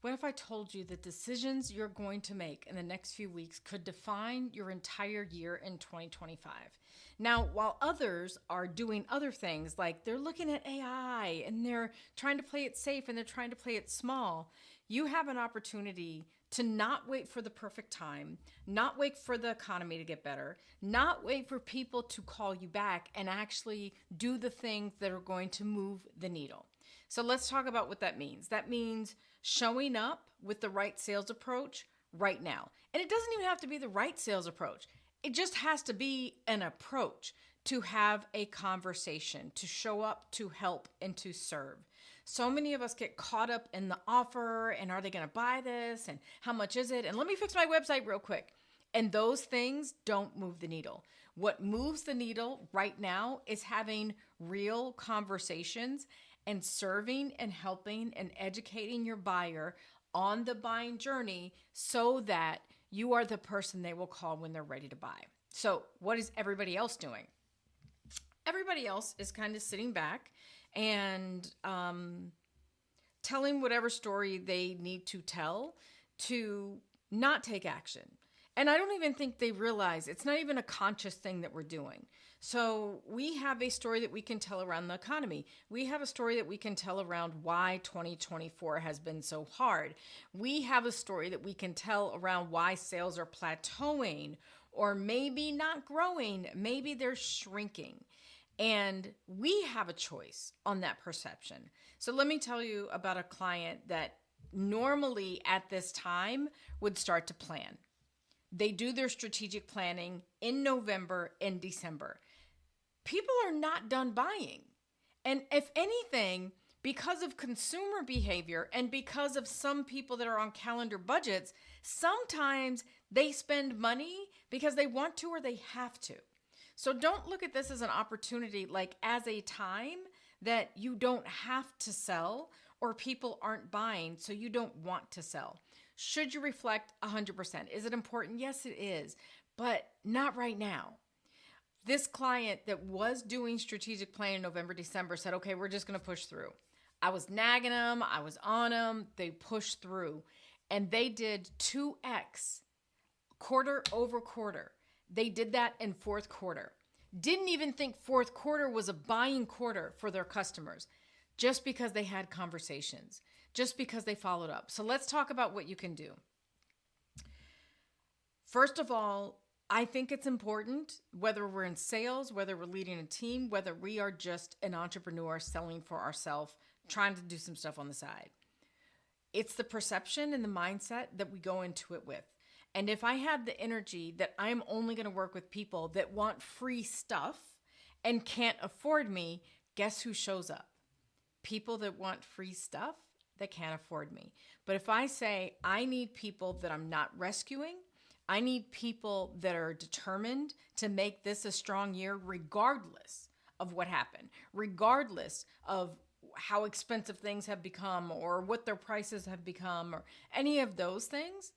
What if I told you the decisions you're going to make in the next few weeks could define your entire year in 2025? Now, while others are doing other things, like they're looking at AI and they're trying to play it safe and they're trying to play it small, you have an opportunity to not wait for the perfect time, not wait for the economy to get better, not wait for people to call you back, and actually do the things that are going to move the needle. So let's talk about what that means. That means showing up with the right sales approach right now. And it doesn't even have to be the right sales approach. It just has to be an approach to have a conversation, to show up, to help, and to serve. So many of us get caught up in the offer and are they going to buy this and how much is it? And let me fix my website real quick. And those things don't move the needle. What moves the needle right now is having real conversations and serving and helping and educating your buyer on the buying journey so that you are the person they will call when they're ready to buy. So what is everybody else doing? Everybody else is kind of sitting back and telling whatever story they need to tell to not take action. And I don't even think they realize it's not even a conscious thing that we're doing. So we have a story that we can tell around the economy. We have a story that we can tell around why 2024 has been so hard. We have a story that we can tell around why sales are plateauing or maybe not growing. Maybe they're shrinking. And we have a choice on that perception. So let me tell you about a client that normally at this time would start to plan. They do their strategic planning in November and December. People are not done buying. And if anything, because of consumer behavior and because of some people that are on calendar budgets, sometimes they spend money because they want to or they have to. So don't look at this as an opportunity, like as a time that you don't have to sell or people aren't buying, so you don't want to sell. Should you reflect? 100%. Is it important? Yes, it is, but not right now. This client that was doing strategic planning in November, December said, okay, we're just going to push through. I was nagging them. I was on them. They pushed through and they did 2x quarter over quarter. They did that in fourth quarter. Didn't even think fourth quarter was a buying quarter for their customers just because they had conversations, just because they followed up. So let's talk about what you can do. First of all, I think it's important, whether we're in sales, whether we're leading a team, whether we are just an entrepreneur selling for ourselves, trying to do some stuff on the side. It's the perception and the mindset that we go into it with. And if I have the energy that I'm only going to work with people that want free stuff and can't afford me, guess who shows up? People that want free stuff that can't afford me. But if I say I need people that I'm not rescuing, I need people that are determined to make this a strong year regardless of what happened, regardless of how expensive things have become or what their prices have become or any of those things,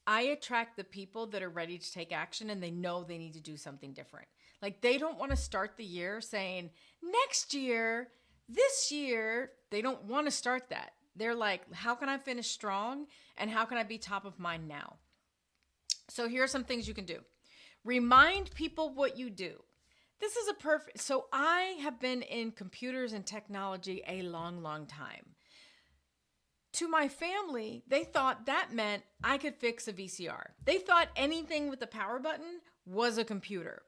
I attract the people that are ready to take action and they know they need to do something different. Like they don't want to start the year saying, next year, this year, they don't want to start that. They're like, how can I finish strong and how can I be top of mind now? So here are some things you can do. Remind people what you do. This is a perfect, so I have been in computers and technology a long, long time. To my family, they thought that meant I could fix a VCR. They thought anything with the power button was a computer.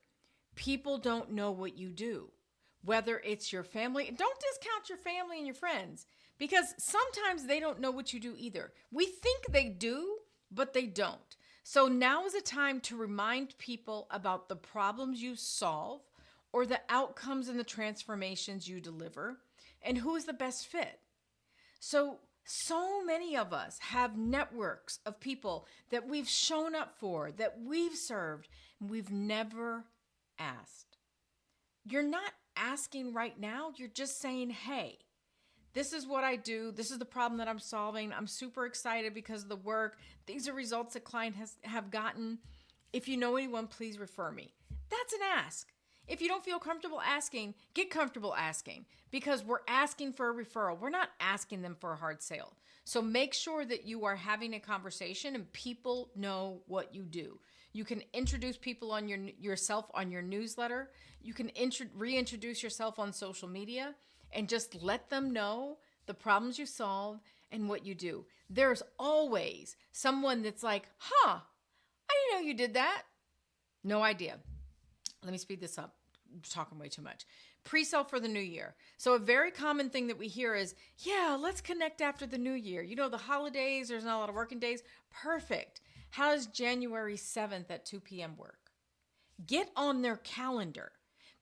People don't know what you do. Whether it's your family, don't discount your family and your friends because sometimes they don't know what you do either. We think they do, but they don't. So now is a time to remind people about the problems you solve or the outcomes and the transformations you deliver and who is the best fit. So many of us have networks of people that we've shown up for, that we've served, and we've never asked. You're not asking right now. You're just saying, hey, this is what I do. This is the problem that I'm solving. I'm super excited because of the work. These are results that clients have gotten. If you know anyone, please refer me. That's an ask. If you don't feel comfortable asking, get comfortable asking because we're asking for a referral. We're not asking them for a hard sale. So make sure that you are having a conversation and people know what you do. You can introduce people on yourself on your newsletter. You can reintroduce yourself on social media and just let them know the problems you solve and what you do. There's always someone that's like, I didn't know you did that. No idea. Let me speed this up. I'm talking way too much. Pre-sale for the new year. So a very common thing that we hear is, yeah, let's connect after the new year. You know, the holidays, there's not a lot of working days. Perfect. How does January 7th at 2 p.m. work? Get on their calendar,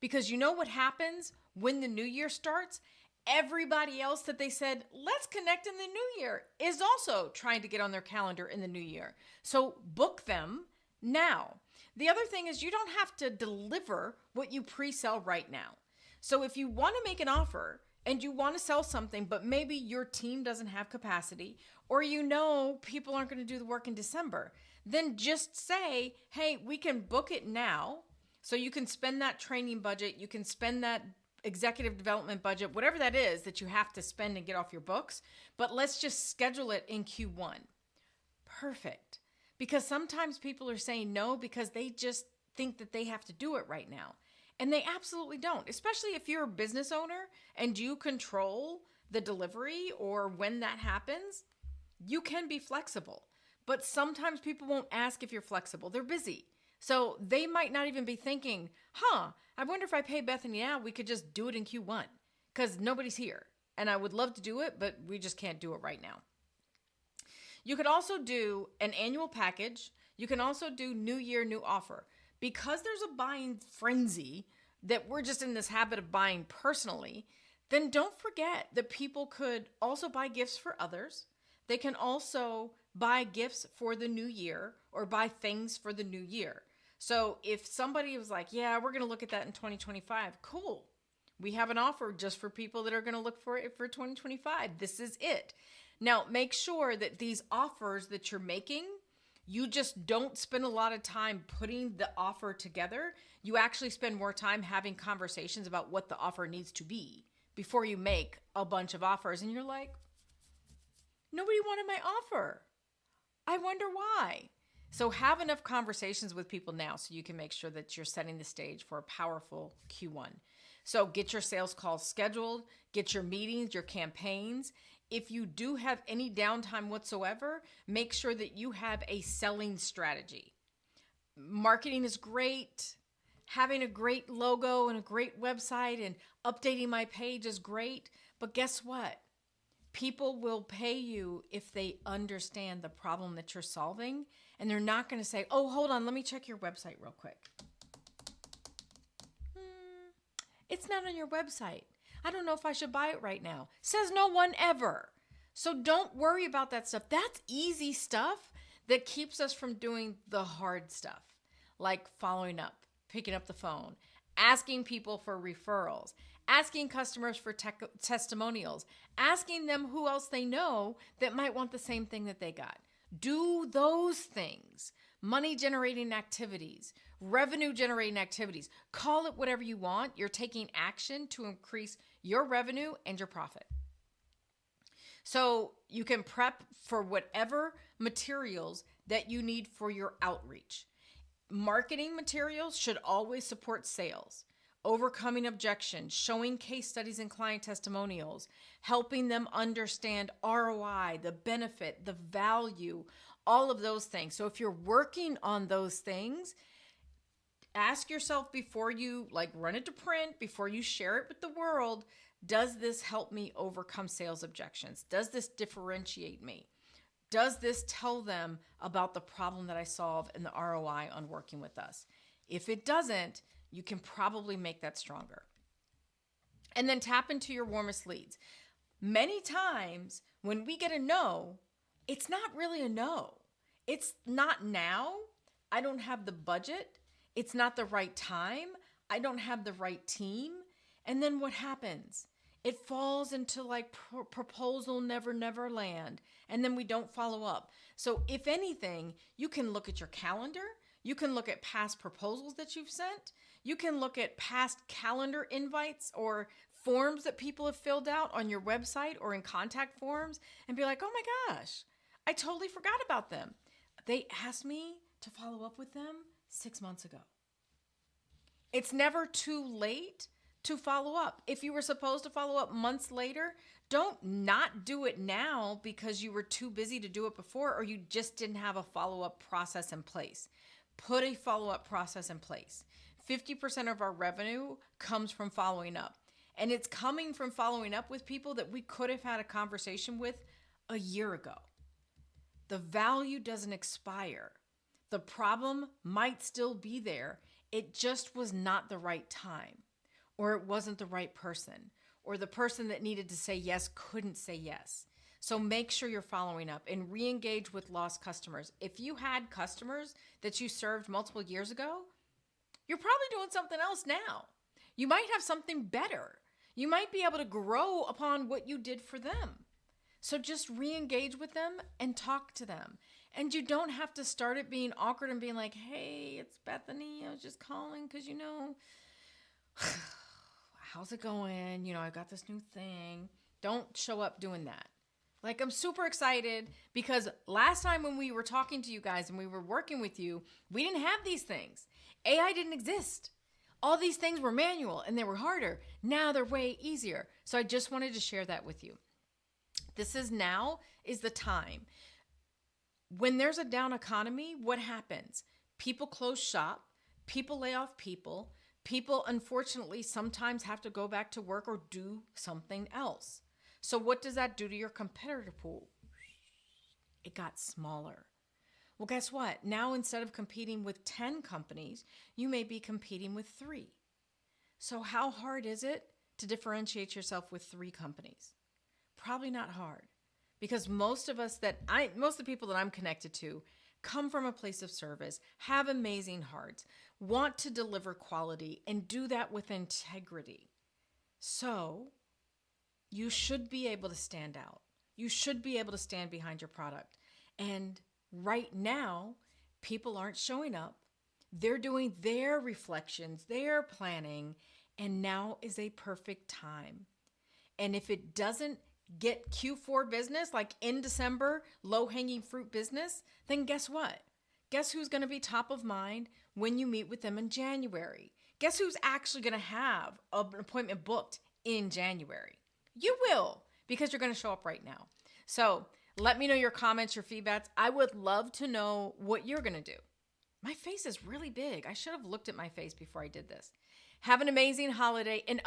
because you know what happens when the new year starts? Everybody else that they said, let's connect in the new year, is also trying to get on their calendar in the new year. So book them now. The other thing is, you don't have to deliver what you pre-sell right now. So if you want to make an offer and you want to sell something, but maybe your team doesn't have capacity, or you know people aren't going to do the work in December, then just say, hey, we can book it now. So you can spend that training budget, you can spend that executive development budget, whatever that is that you have to spend and get off your books, but let's just schedule it in Q1. Perfect. Because sometimes people are saying no because they just think that they have to do it right now. And they absolutely don't, especially if you're a business owner and you control the delivery or when that happens. You can be flexible, but sometimes people won't ask if you're flexible. They're busy. So they might not even be thinking, I wonder if I pay Bethany now, we could just do it in Q1 because nobody's here. And I would love to do it, but we just can't do it right now. You could also do an annual package. You can also do new year, new offer. Because there's a buying frenzy that we're just in this habit of buying personally, then don't forget that people could also buy gifts for others. They can also buy gifts for the new year or buy things for the new year. So if somebody was like, yeah, we're going to look at that in 2025, cool. We have an offer just for people that are going to look for it for 2025. This is it. Now, make sure that these offers that you're making, you just don't spend a lot of time putting the offer together. You actually spend more time having conversations about what the offer needs to be before you make a bunch of offers. And you're like, nobody wanted my offer. I wonder why. So have enough conversations with people now so you can make sure that you're setting the stage for a powerful Q1. So get your sales calls scheduled, get your meetings, your campaigns. If you do have any downtime whatsoever, make sure that you have a selling strategy. Marketing is great. Having a great logo and a great website and updating my page is great. But guess what? People will pay you if they understand the problem that you're solving. And they're not going to say, oh, hold on, let me check your website real quick. It's not on your website. I don't know if I should buy it right now. Says no one ever. So don't worry about that stuff. That's easy stuff that keeps us from doing the hard stuff, like following up, picking up the phone, asking people for referrals, asking customers for testimonials, asking them who else they know that might want the same thing that they got. Do those things. Money generating activities, revenue generating activities. Call it whatever you want. You're taking action to increase your revenue and your profit. So you can prep for whatever materials that you need for your outreach. Marketing materials should always support sales, overcoming objections, showing case studies and client testimonials, helping them understand ROI, the benefit, the value, all of those things. So if you're working on those things, ask yourself before you run it to print, before you share it with the world, does this help me overcome sales objections? Does this differentiate me? Does this tell them about the problem that I solve and the ROI on working with us? If it doesn't, you can probably make that stronger. And then tap into your warmest leads. Many times when we get a no, it's not really a no. It's not now. I don't have the budget. It's not the right time. I don't have the right team. And then what happens? It falls into proposal never land. And then we don't follow up. So if anything, you can look at your calendar. You can look at past proposals that you've sent. You can look at past calendar invites or forms that people have filled out on your website or in contact forms and be like, oh my gosh, I totally forgot about them. They asked me to follow up with them 6 months ago. It's never too late to follow up. If you were supposed to follow up months later, don't not do it now because you were too busy to do it before or you just didn't have a follow-up process in place. Put a follow-up process in place. 50% of our revenue comes from following up. And it's coming from following up with people that we could have had a conversation with a year ago. The value doesn't expire. The problem might still be there. It just was not the right time, or it wasn't the right person, or the person that needed to say yes couldn't say yes. So make sure you're following up and re-engage with lost customers. If you had customers that you served multiple years ago, you're probably doing something else now. You might have something better. You might be able to grow upon what you did for them. So just re-engage with them and talk to them. And you don't have to start it being awkward and being like, hey, it's Bethany. I was just calling because, how's it going? I got this new thing. Don't show up doing that. Like, I'm super excited because last time when we were talking to you guys and we were working with you, we didn't have these things. AI didn't exist. All these things were manual and they were harder. Now they're way easier. So I just wanted to share that with you. Now is the time. When there's a down economy, what happens? People close shop, people lay off people. People, unfortunately, sometimes have to go back to work or do something else. So what does that do to your competitor pool? It got smaller. Well, guess what? Now, instead of competing with 10 companies, you may be competing with 3. So how hard is it to differentiate yourself with 3 companies? Probably not hard, because most of the people that I'm connected to come from a place of service, have amazing hearts, want to deliver quality, and do that with integrity. So you should be able to stand out. You should be able to stand behind your product. And right now, people aren't showing up. They're doing their reflections, their planning, and now is a perfect time. And if it doesn't get Q4 business, like in December, low-hanging fruit business, then guess what? Guess who's going to be top of mind when you meet with them in January? Guess who's actually going to have an appointment booked in January? You will, because you're going to show up right now. So let me know your comments, your feedbacks. I would love to know what you're going to do. My face is really big. I should have looked at my face before I did this. Have an amazing holiday. And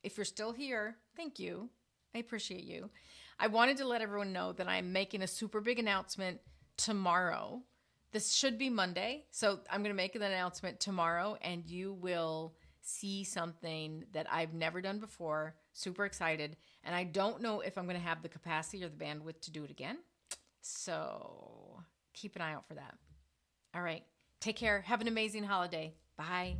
if you're still here, thank you. I appreciate you. I wanted to let everyone know that I'm making a super big announcement tomorrow. This should be Monday. So I'm going to make an announcement tomorrow and you will see something that I've never done before. Super excited. And I don't know if I'm going to have the capacity or the bandwidth to do it again. So keep an eye out for that. All right. Take care. Have an amazing holiday. Bye.